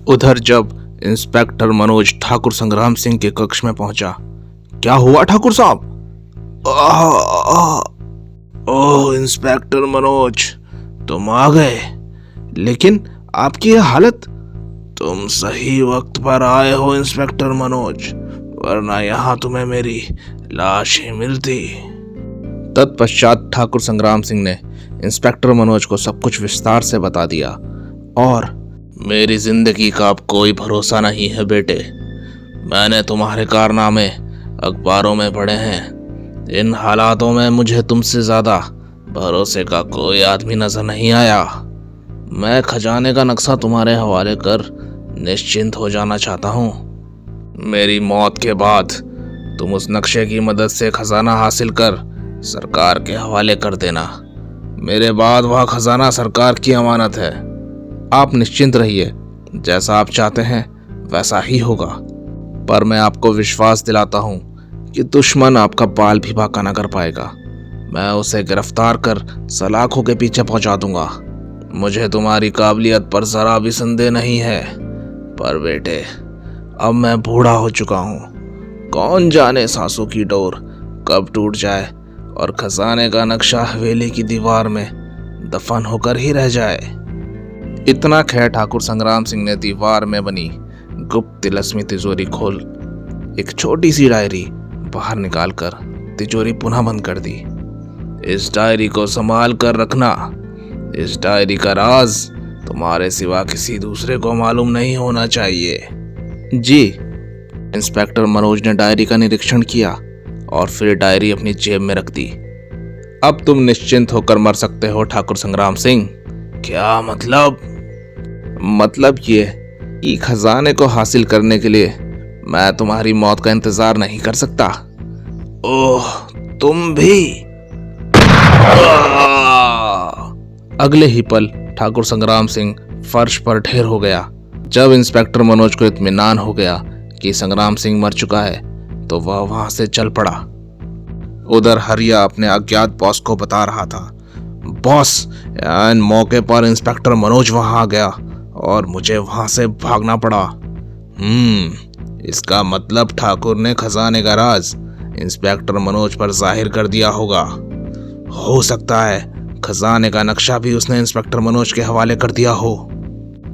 उधर जब इंस्पेक्टर मनोज ठाकुर संग्राम सिंह के कक्ष में पहुंचा। क्या हुआ ठाकुर साहब? ओह इंस्पेक्टर मनोज, तुम आ गए। लेकिन आपकी यह हालत। तुम सही वक्त पर आए हो इंस्पेक्टर मनोज, वरना यहाँ तुम्हें मेरी लाश ही मिलती। तत्पश्चात ठाकुर संग्राम सिंह ने इंस्पेक्टर मनोज को सब कुछ विस्तार से बता दिया। और मेरी जिंदगी का अब कोई भरोसा नहीं है बेटे। मैंने तुम्हारे कारनामे अखबारों में पढ़े हैं। इन हालातों में मुझे तुमसे ज्यादा भरोसे का कोई आदमी नजर नहीं आया। मैं खजाने का नक्शा तुम्हारे हवाले कर निश्चिंत हो जाना चाहता हूँ। मेरी मौत के बाद तुम उस नक्शे की मदद से खजाना हासिल कर सरकार के हवाले कर देना। मेरे बाद वह खजाना सरकार की अमानत है। आप निश्चिंत रहिए, जैसा आप चाहते हैं वैसा ही होगा। पर मैं आपको विश्वास दिलाता हूँ कि दुश्मन आपका बाल भी बांका न कर पाएगा। मैं उसे गिरफ्तार कर सलाखों के पीछे पहुंचा दूंगा। मुझे तुम्हारी काबिलियत पर जरा भी संदेह नहीं है। पर बेटे, अब मैं बूढ़ा हो चुका हूँ। कौन जाने सांसों की डोर कब टूट जाए और खजाने का नक्शा हवेली की दीवार में दफन होकर ही रह जाए। इतना कह ठाकुर संग्राम सिंह ने दीवार में बनी गुप्त तिलस्मी तिजोरी खोल एक छोटी सी डायरी बाहर निकालकर तिजोरी पुनः बंद कर दी। इस डायरी को संभाल कर रखना। इस डायरी का राज तुम्हारे सिवा किसी दूसरे को मालूम नहीं होना चाहिए। जी। इंस्पेक्टर मनोज ने डायरी का निरीक्षण किया और फिर डायरी अपनी जेब में रख दी। अब तुम निश्चिंत होकर मर सकते हो ठाकुर संग्राम सिंह। क्या मतलब? मतलब ये कि खजाने को हासिल करने के लिए मैं तुम्हारी मौत का इंतजार नहीं कर सकता। ओह, तुम भी? अगले ही पल ठाकुर संग्राम सिंह फर्श पर ढेर हो गया। जब इंस्पेक्टर मनोज को इत्मीनान हो गया कि संग्राम सिंह मर चुका है तो वह वहां से चल पड़ा। उधर हरिया अपने अज्ञात बॉस को बता रहा था, बॉस, इन मौके पर इंस्पेक्टर मनोज वहां आ गया और मुझे वहां से भागना पड़ा। इसका मतलब ठाकुर ने खजाने का राज इंस्पेक्टर मनोज पर जाहिर कर दिया होगा। हो सकता है खजाने का नक्शा भी उसने इंस्पेक्टर मनोज के हवाले कर दिया हो।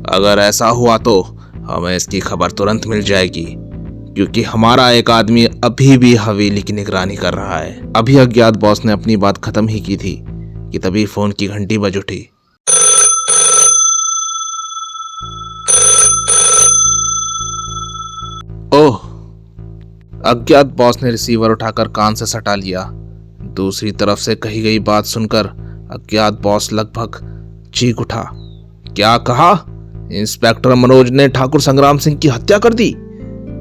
अगर ऐसा हुआ तो हमें इसकी खबर तुरंत मिल जाएगी, क्योंकि हमारा एक आदमी अभी भी हवेली की निगरानी कर रहा है। अभी अज्ञात बॉस ने अपनी बात खत्म ही की थी कि तभी फोन की घंटी बज उठी। ओह! अज्ञात बॉस ने रिसीवर उठाकर कान से सटा लिया। दूसरी तरफ से कही गई बात सुनकर अज्ञात बॉस लगभग चीख उठा। क्या कहा? इंस्पेक्टर मनोज ने ठाकुर संग्राम सिंह की हत्या कर दी?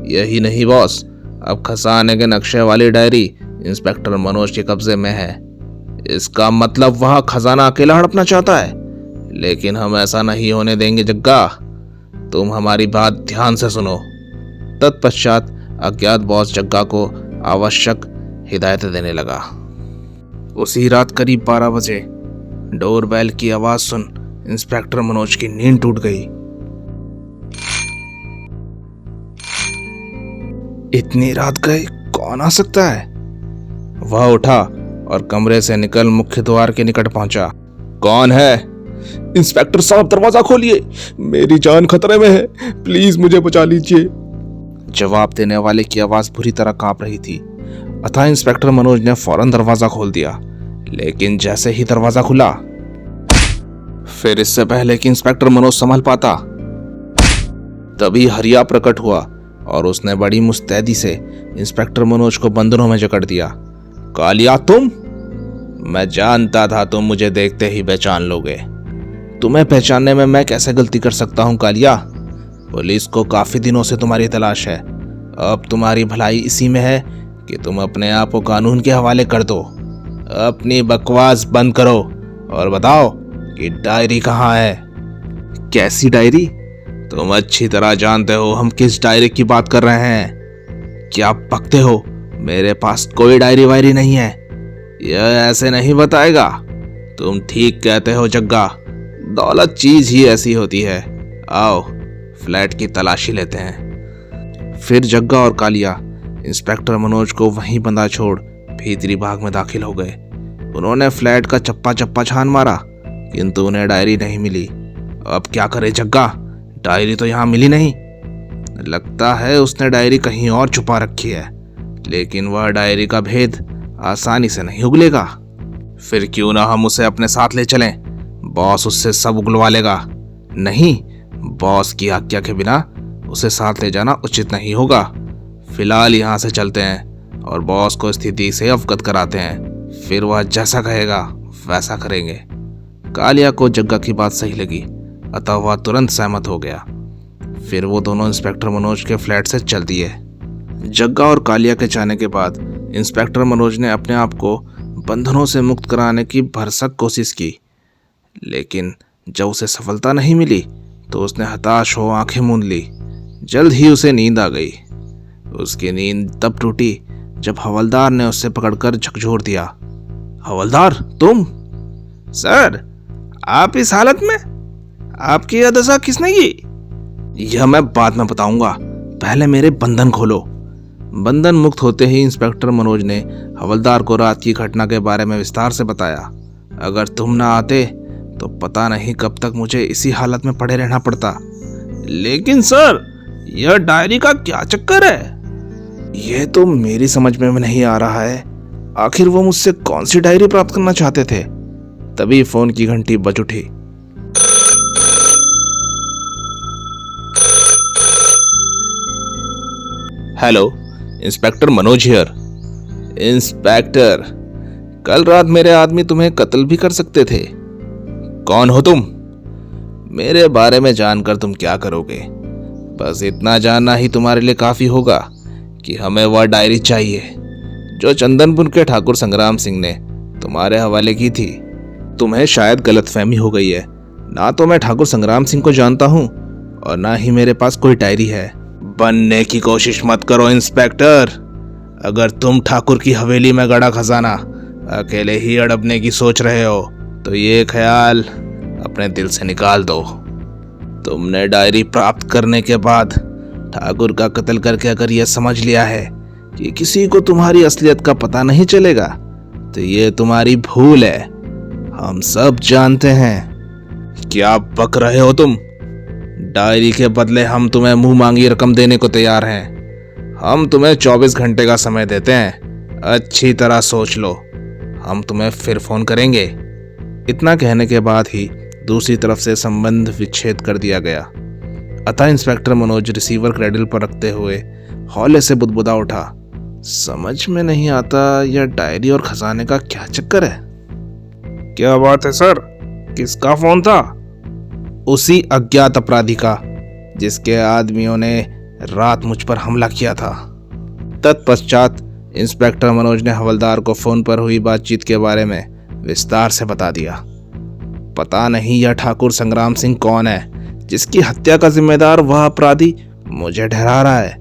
यही नहीं बॉस, अब खजाने के नक्शे वाली डायरी इंस्पेक्टर मनोज के कब्जे में है। इसका मतलब वह खजाना अकेला हड़पना चाहता है। लेकिन हम ऐसा नहीं होने देंगे जग्गा। तुम हमारी बात ध्यान से सुनो। तत्पश्चात अज्ञात बॉस जग्गा को आवश्यक हिदायतें देने लगा। उसी रात करीब 12 बजे डोरबेल की आवाज सुन इंस्पेक्टर मनोज की नींद टूट गई। इतनी रात गए कौन आ सकता है? वह उठा और कमरे से निकल मुख्य द्वार के निकट पहुंचा। कौन है? इंस्पेक्टर साहब, दरवाजा खोलिए, मेरी जान खतरे में है, प्लीज मुझे बचा लीजिए। जवाब देने वाले की आवाज बुरी तरह कांप रही थी। अतः इंस्पेक्टर मनोज ने फौरन दरवाजा खोल दिया। लेकिन जैसे ही दरवाजा खुला, फिर इससे पहले कि इंस्पेक्टर मनोज संभल पाता, तभी हरिया प्रकट हुआ और उसने बड़ी मुस्तैदी से इंस्पेक्टर मनोज को बंधनों में जकड़ दिया। कालिया, तुम? मैं जानता था तुम मुझे देखते ही पहचान लोगे। तुम्हें पहचानने में मैं कैसे गलती कर सकता हूं कालिया? पुलिस को काफी दिनों से तुम्हारी तलाश है। अब तुम्हारी भलाई इसी में है कि तुम अपने आप को कानून के हवाले कर दो। अपनी बकवास बंद करो और बताओ कि डायरी कहाँ है। कैसी डायरी? तुम अच्छी तरह जानते हो हम किस डायरी की बात कर रहे हैं। क्या बकते हो? मेरे पास कोई डायरी वायरी नहीं है। यह ऐसे नहीं बताएगा। तुम ठीक कहते हो जग्गा, दौलत चीज ही ऐसी होती है। आओ फ्लैट की तलाशी लेते हैं। फिर जग्गा और कालिया इंस्पेक्टर मनोज को वहीं बंधा छोड़ भीतरी भाग में दाखिल हो गए। उन्होंने फ्लैट का चप्पा चप्पा छान मारा, किंतु उन्हें डायरी नहीं मिली। अब क्या करे जग्गा, डायरी तो यहाँ मिली नहीं। लगता है उसने डायरी कहीं और छुपा रखी है, लेकिन वह डायरी का भेद आसानी से नहीं उगलेगा। फिर क्यों ना हम उसे अपने साथ ले चलें, बॉस उससे सब उगलवा लेगा। नहीं, बॉस की आज्ञा के बिना उसे साथ ले जाना उचित नहीं होगा। फिलहाल यहाँ से चलते हैं और बॉस को स्थिति से अवगत कराते हैं, फिर वह जैसा कहेगा वैसा करेंगे। कालिया को जग्गा की बात सही लगी, अतः वह तुरंत सहमत हो गया। फिर वो दोनों इंस्पेक्टर मनोज के फ्लैट से चल दिए। जग्गा और कालिया के जाने के बाद इंस्पेक्टर मनोज ने अपने आप को बंधनों से मुक्त कराने की भरसक कोशिश की, लेकिन जब उसे सफलता नहीं मिली तो उसने हताश हो आंखें मूंद ली। जल्द ही उसे नींद आ गई। उसकी नींद तब टूटी जब हवलदार ने उसे पकड़कर झकझोर दिया। हवलदार, तुम? सर, आप इस हालत में? आपकी यह दशा किसने की? यह मैं बाद में बताऊंगा, पहले मेरे बंधन खोलो। बंधन मुक्त होते ही इंस्पेक्टर मनोज ने हवलदार को रात की घटना के बारे में विस्तार से बताया। अगर तुम ना आते तो पता नहीं कब तक मुझे इसी हालत में पड़े रहना पड़ता। लेकिन सर, यह डायरी का क्या चक्कर है? यह तो मेरी समझ में नहीं आ रहा है। आखिर वो मुझसे कौन सी डायरी प्राप्त करना चाहते थे? तभी फोन की घंटी बज उठी। Hello, inspector Manoj here. Inspector, कल रात मेरे आदमी तुम्हें कत्ल भी कर सकते थे। कौन हो तुम? मेरे बारे में जानकर तुम क्या करोगे? बस इतना जानना ही तुम्हारे लिए काफी होगा कि हमें वह डायरी चाहिए जो चंदनपुर के ठाकुर संग्राम सिंह ने तुम्हारे हवाले की थी। तुम्हें शायद गलतफहमी हो गई है। ना तो मैं ठाकुर संग्राम सिंह को जानता हूँ और ना ही मेरे पास कोई डायरी है। बनने की कोशिश मत करो इंस्पेक्टर। अगर तुम ठाकुर की हवेली में गड़ा खजाना अकेले ही अड़बने की सोच रहे हो तो ये ख्याल अपने दिल से निकाल दो। तुमने डायरी प्राप्त करने के बाद ठाकुर का कत्ल करके अगर यह समझ लिया है कि किसी को तुम्हारी असलियत का पता नहीं चलेगा तो ये तुम्हारी भूल है। हम सब जानते हैं। क्या बक रहे हो तुम? डायरी के बदले हम तुम्हें मुंह मांगी रकम देने को तैयार हैं। हम तुम्हें 24 घंटे का समय देते हैं। अच्छी तरह सोच लो, हम तुम्हें फिर फोन करेंगे। इतना कहने के बाद ही दूसरी तरफ से संबंध विच्छेद कर दिया गया। अतः इंस्पेक्टर मनोज रिसीवर क्रेडल पर रखते हुए हौले से बुदबुदा उठा। समझ में नहीं आता यह डायरी और खजाने का क्या चक्कर है। क्या बात है सर, किसका फोन था? उसी अज्ञात अपराधी का जिसके आदमियों ने रात मुझ पर हमला किया था। तत्पश्चात इंस्पेक्टर मनोज ने हवलदार को फोन पर हुई बातचीत के बारे में विस्तार से बता दिया। पता नहीं यह ठाकुर संग्राम सिंह कौन है जिसकी हत्या का जिम्मेदार वह अपराधी मुझे ठहरा रहा है।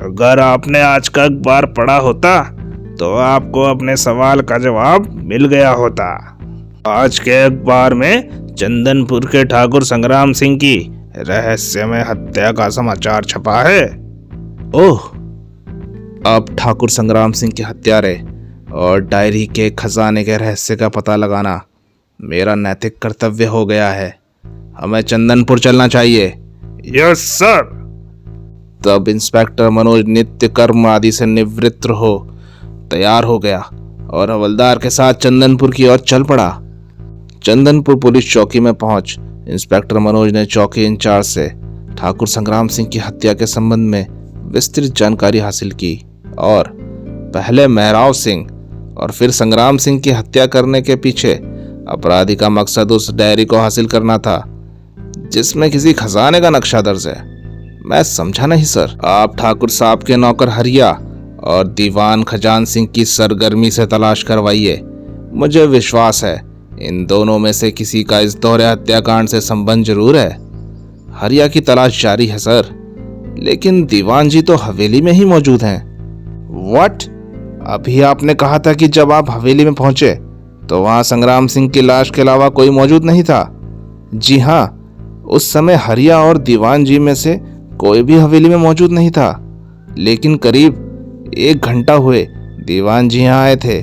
अगर आपने आज का अखबार पढ़ा होता तो आपको अपने सवाल का जवाब मिल गया होता। आज के अखबार में चंदनपुर के ठाकुर संग्राम सिंह की रहस्यमय हत्या का समाचार छपा है। ओह, अब ठाकुर संग्राम सिंह के हत्यारे और डायरी के खजाने के रहस्य का पता लगाना मेरा नैतिक कर्तव्य हो गया है। हमें चंदनपुर चलना चाहिए। Yes sir. तब इंस्पेक्टर मनोज नित्य कर्म आदि से निवृत्त हो तैयार हो गया और हवलदार के साथ चंदनपुर की ओर चल पड़ा। चंदनपुर पुलिस चौकी में पहुंच इंस्पेक्टर मनोज ने चौकी इंचार्ज से ठाकुर संग्राम सिंह की हत्या के संबंध में विस्तृत जानकारी हासिल की और पहले मेहराव सिंह और फिर संग्राम सिंह की हत्या करने के पीछे अपराधी का मकसद उस डायरी को हासिल करना था जिसमें किसी खजाने का नक्शा दर्ज है। मैं समझा नहीं सर। आप ठाकुर साहब के नौकर हरिया और दीवान खजान सिंह की सरगर्मी से तलाश करवाइए। मुझे विश्वास है इन दोनों में से किसी का इस दोहरे हत्याकांड से संबंध जरूर है। हरिया की तलाश जारी है सर, लेकिन दीवान जी तो हवेली में ही मौजूद हैं। व्हाट? अभी आपने कहा था कि जब आप हवेली में पहुंचे तो वहां संग्राम सिंह की लाश के अलावा कोई मौजूद नहीं था। जी हाँ, उस समय हरिया और दीवान जी में से कोई भी हवेली में मौजूद नहीं था, लेकिन करीब 1 घंटा हुए दीवान जी यहाँ आए थे।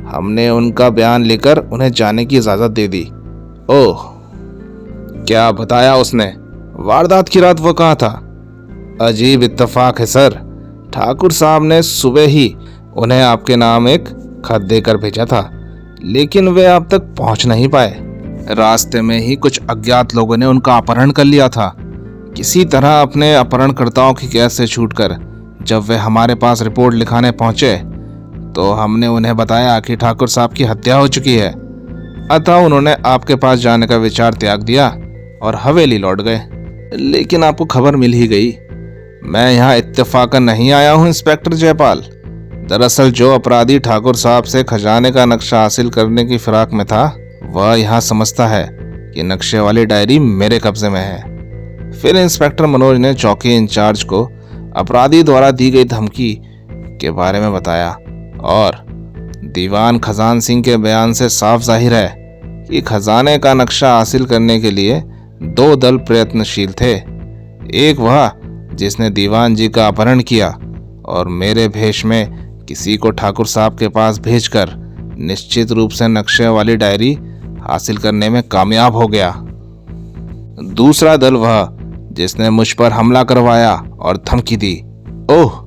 हमने उनका बयान लेकर उन्हें जाने की इजाज़त दे दी। ओह, क्या बताया उसने? वारदात की रात वो कहाँ था? अजीब इत्तेफाक है सर, ठाकुर साहब ने सुबह ही उन्हें आपके नाम एक खत देकर भेजा था, लेकिन वे अब तक पहुंच नहीं पाए। रास्ते में ही कुछ अज्ञात लोगों ने उनका अपहरण कर लिया था। किसी तरह अपने अपहरणकर्ताओं की कैद से छूटकर जब वे हमारे पास रिपोर्ट लिखाने पहुंचे तो हमने उन्हें बताया कि ठाकुर साहब की हत्या हो चुकी है। अतः उन्होंने आपके पास जाने का विचार त्याग दिया और हवेली लौट गए। लेकिन आपको खबर मिल ही गई। मैं यहाँ इत्तेफाकन नहीं आया हूँ इंस्पेक्टर जयपाल। दरअसल जो अपराधी ठाकुर साहब से खजाने का नक्शा हासिल करने की फिराक में था, वह यहाँ समझता है कि नक्शे वाली डायरी मेरे कब्जे में है। फिर इंस्पेक्टर मनोज ने चौकी इंचार्ज को अपराधी द्वारा दी गई धमकी के बारे में बताया और दीवान खजान सिंह के बयान से साफ जाहिर है कि खजाने का नक्शा हासिल करने के लिए 2 दल प्रयत्नशील थे। एक वह जिसने दीवान जी का अपहरण किया और मेरे भेष में किसी को ठाकुर साहब के पास भेजकर निश्चित रूप से नक्शे वाली डायरी हासिल करने में कामयाब हो गया। दूसरा दल वह जिसने मुझ पर हमला करवाया और धमकी दी। ओह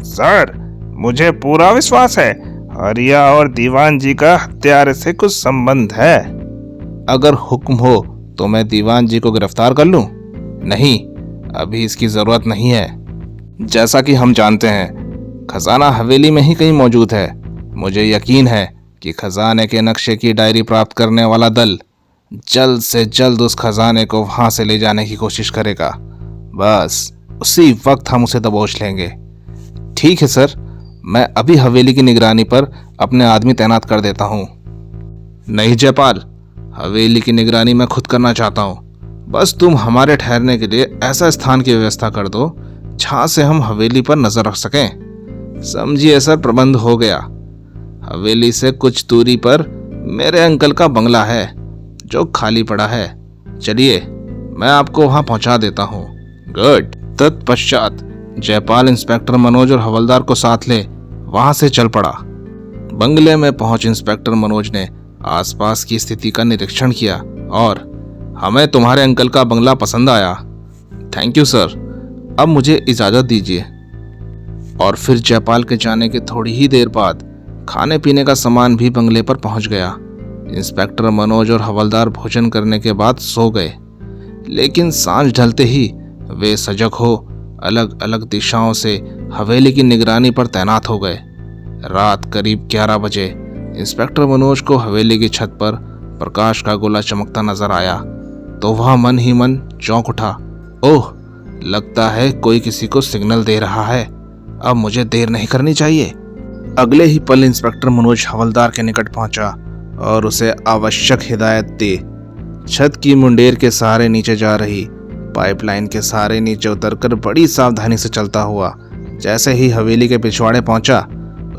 सर, मुझे पूरा विश्वास है हरिया और दीवान जी का हत्यारे से कुछ संबंध है। अगर हुक्म हो तो मैं दीवान जी को गिरफ्तार कर लूं? नहीं, अभी इसकी जरूरत नहीं है। जैसा कि हम जानते हैं खजाना हवेली में ही कहीं मौजूद है। मुझे यकीन है कि खजाने के नक्शे की डायरी प्राप्त करने वाला दल जल्द से जल्द उस खजाने को वहां से ले जाने की कोशिश करेगा। बस उसी वक्त हम उसे दबोच लेंगे। ठीक है सर, मैं अभी हवेली की निगरानी पर अपने आदमी तैनात कर देता हूँ। नहीं जयपाल, हवेली की निगरानी मैं खुद करना चाहता हूँ। बस तुम हमारे ठहरने के लिए ऐसा स्थान की व्यवस्था कर दो जहाँ से हम हवेली पर नजर रख सकें। समझिए सर, प्रबंध हो गया। हवेली से कुछ दूरी पर मेरे अंकल का बंगला है जो खाली पड़ा है। चलिए, मैं आपको वहां पहुंचा देता हूं। गुड। तत्पश्चात जयपाल इंस्पेक्टर मनोज और हवलदार को साथ ले वहां से चल पड़ा। बंगले में पहुंच इंस्पेक्टर मनोज ने आसपास की स्थिति का निरीक्षण किया और हमें तुम्हारे अंकल का बंगला पसंद आया। थैंक यू सर, अब मुझे इजाजत दीजिए। और फिर जयपाल के जाने के थोड़ी ही देर बाद खाने पीने का सामान भी बंगले पर पहुंच गया। इंस्पेक्टर मनोज और हवलदार भोजन करने के बाद सो गए, लेकिन सांझ ढलते ही वे सजग हो अलग अलग दिशाओं से हवेली की निगरानी पर तैनात हो गए। रात करीब 11 बजे इंस्पेक्टर मनोज को हवेली की छत पर प्रकाश का गोला चमकता नजर आया तो वह मन ही मन चौंक उठा। ओह, लगता है कोई किसी को सिग्नल दे रहा है। अब मुझे देर नहीं करनी चाहिए। अगले ही पल इंस्पेक्टर मनोज हवलदार के निकट पहुंचा और उसे आवश्यक हिदायत दी। छत की मुंडेर के सहारे नीचे जा रही पाइपलाइन के सहारे नीचे उतरकर बड़ी सावधानी से चलता हुआ जैसे ही हवेली के पिछवाड़े पहुंचा,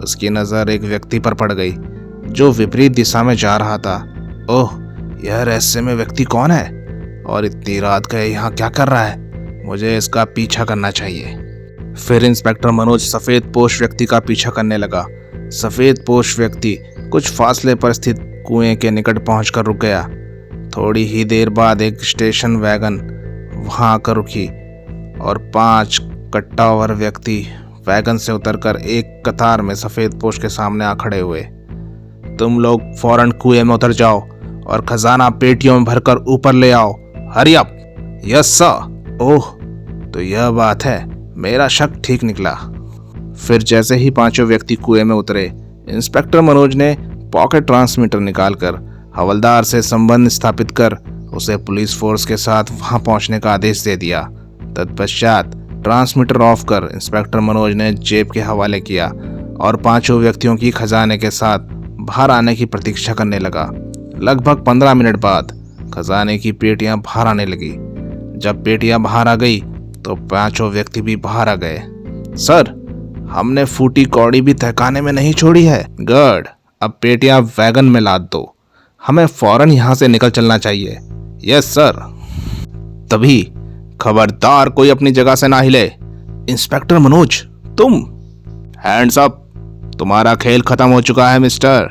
उसकी नजर एक व्यक्ति पर पड़ गई जो विपरीत दिशा में जा रहा था। ओह, यह रहस्यमय व्यक्ति कौन है और इतनी रात गए यहाँ क्या कर रहा है? मुझे इसका पीछा करना चाहिए। फिर इंस्पेक्टर मनोज सफेद पोश व्यक्ति का पीछा करने लगा। सफेद पोश व्यक्ति कुछ फासले पर स्थित कुएं के निकट पहुंचकर रुक गया। थोड़ी ही देर बाद एक स्टेशन वैगन वहां आकर रुकी और 5 कट्टावर व्यक्ति वैगन से उतरकर एक कतार में सफेद पोश के सामने आ खड़े हुए। तुम लोग फौरन कुएं में उतर जाओ और खजाना पेटियों में भरकर ऊपर ले आओ। Hurry up. Yes sir. Oh, तो यह बात है, मेरा शक ठीक निकला। फिर जैसे ही 5 व्यक्ति कुएं में उतरे, इंस्पेक्टर मनोज ने पॉकेट ट्रांसमीटर निकालकर हवलदार से संबंध स्थापित कर उसे पुलिस फोर्स के साथ वहां पहुंचने का आदेश दे दिया। तत्पश्चात ट्रांसमीटर ऑफ कर इंस्पेक्टर मनोज ने जेब के हवाले किया और 5 व्यक्तियों की खजाने के साथ बाहर आने की प्रतीक्षा करने लगा। लगभग 15 मिनट बाद खजाने की पेटियां बाहर आने लगी। जब पेटियां बाहर आ गई तो 5 व्यक्ति भी बाहर आ गए। सर, हमने फूटी कौड़ी भी तहखाने में नहीं छोड़ी है। गुड, अब पेटियां वैगन में लाद दो। हमें फौरन यहाँ से निकल चलना चाहिए। Yes sir. तभी खबरदार कोई अपनी जगह से ना हिले। इंस्पेक्टर मनोज, तुम। Hands up. तुम्हारा खेल खत्म हो चुका है मिस्टर।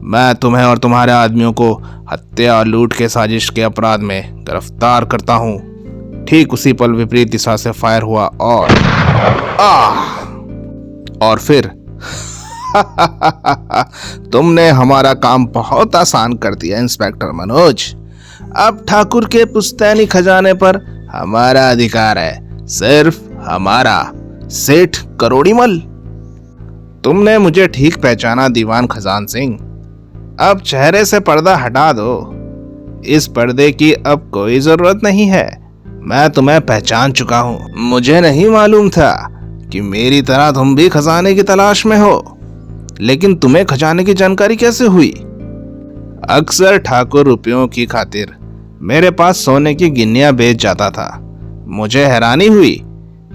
मैं तुम्हें और तुम्हारे आदमियों को हत्या और लूट के साजिश के अपराध में गिरफ्तार करता हूं। ठीक उसी पल विपरीत दिशा से फायर हुआ और फिर तुमने हमारा काम बहुत आसान कर दिया इंस्पेक्टर मनोज। अब ठाकुर के पुश्तैनी खजाने पर हमारा अधिकार है, सिर्फ हमारा। सेठ करोड़ीमल। तुमने मुझे ठीक पहचाना दीवान खजान सिंह। अब चेहरे से पर्दा हटा दो। इस पर्दे की अब कोई जरूरत नहीं है। मैं तुम्हें पहचान चुका हूं। मुझे नहीं मालूम था कि मेरी तरह तुम भी खजाने की तलाश में हो। लेकिन तुम्हें खजाने की जानकारी कैसे हुई? अक्सर ठाकुर रुपयों की खातिर मेरे पास सोने की गिन्नियां बेच जाता था। मुझे हैरानी हुई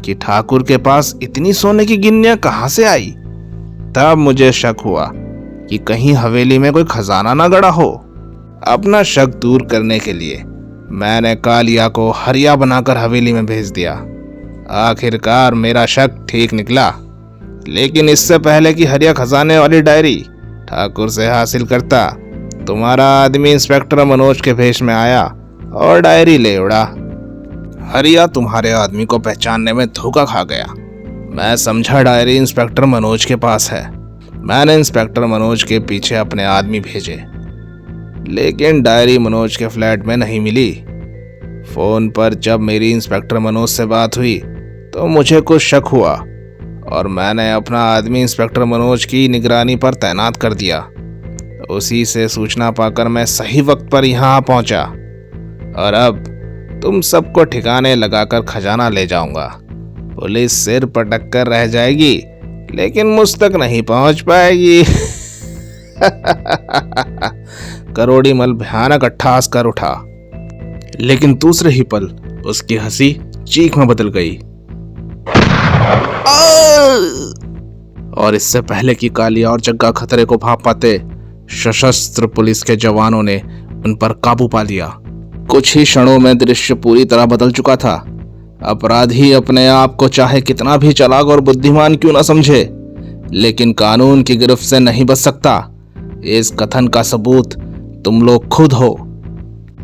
कि ठाकुर के पास इतनी सोने की गिन्नियां कहां से आई। तब मुझे शक हुआ कि कहीं हवेली में कोई खजाना ना गड़ा हो। अपना शक दूर करने के लिए मैंने कालिया को हरिया बनाकर हवेली में भेज दिया। आखिरकार मेरा शक ठीक निकला। लेकिन इससे पहले कि हरिया खजाने वाली डायरी ठाकुर से हासिल करता, तुम्हारा आदमी इंस्पेक्टर मनोज के भेष में आया और डायरी ले उड़ा। हरिया तुम्हारे आदमी को पहचानने में धोखा खा गया। मैं समझा डायरी इंस्पेक्टर मनोज के पास है। मैंने इंस्पेक्टर मनोज के पीछे अपने आदमी भेजे, लेकिन डायरी मनोज के फ्लैट में नहीं मिली। फोन पर जब मेरी इंस्पेक्टर मनोज से बात हुई तो मुझे कुछ शक हुआ और मैंने अपना आदमी इंस्पेक्टर मनोज की निगरानी पर तैनात कर दिया। उसी से सूचना पाकर मैं सही वक्त पर यहाँ पहुंचा और अब तुम सबको ठिकाने लगाकर खजाना ले जाऊंगा। पुलिस सिर पटक कर रह जाएगी, लेकिन मुझ तक नहीं पहुंच पाएगी। करोड़ीमल भयानक अट्टहास कर उठा, लेकिन दूसरे ही पल उसकी हंसी चीख में बदल गई। और इससे पहले कि कालिया और जग्गा खतरे को भांप पाते, सशस्त्र पुलिस के जवानों ने उन पर काबू पा लिया। कुछ ही क्षणों में दृश्य पूरी तरह बदल चुका था। अपराधी अपने आप को चाहे कितना भी चालाक और बुद्धिमान क्यों न समझे, लेकिन कानून की गिरफ्त से नहीं बच सकता। इस कथन का सबूत तुम लोग खुद हो।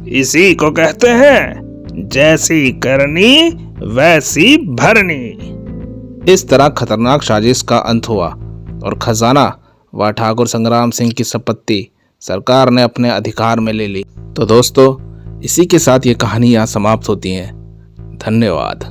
इसी को कहते हैं जैसी करनी वैसी भरनी। इस तरह खतरनाक साजिश का अंत हुआ और खजाना व ठाकुर संग्राम सिंह की संपत्ति सरकार ने अपने अधिकार में ले ली। तो दोस्तों, इसी के साथ ये कहानी यहाँ समाप्त होती है। धन्यवाद।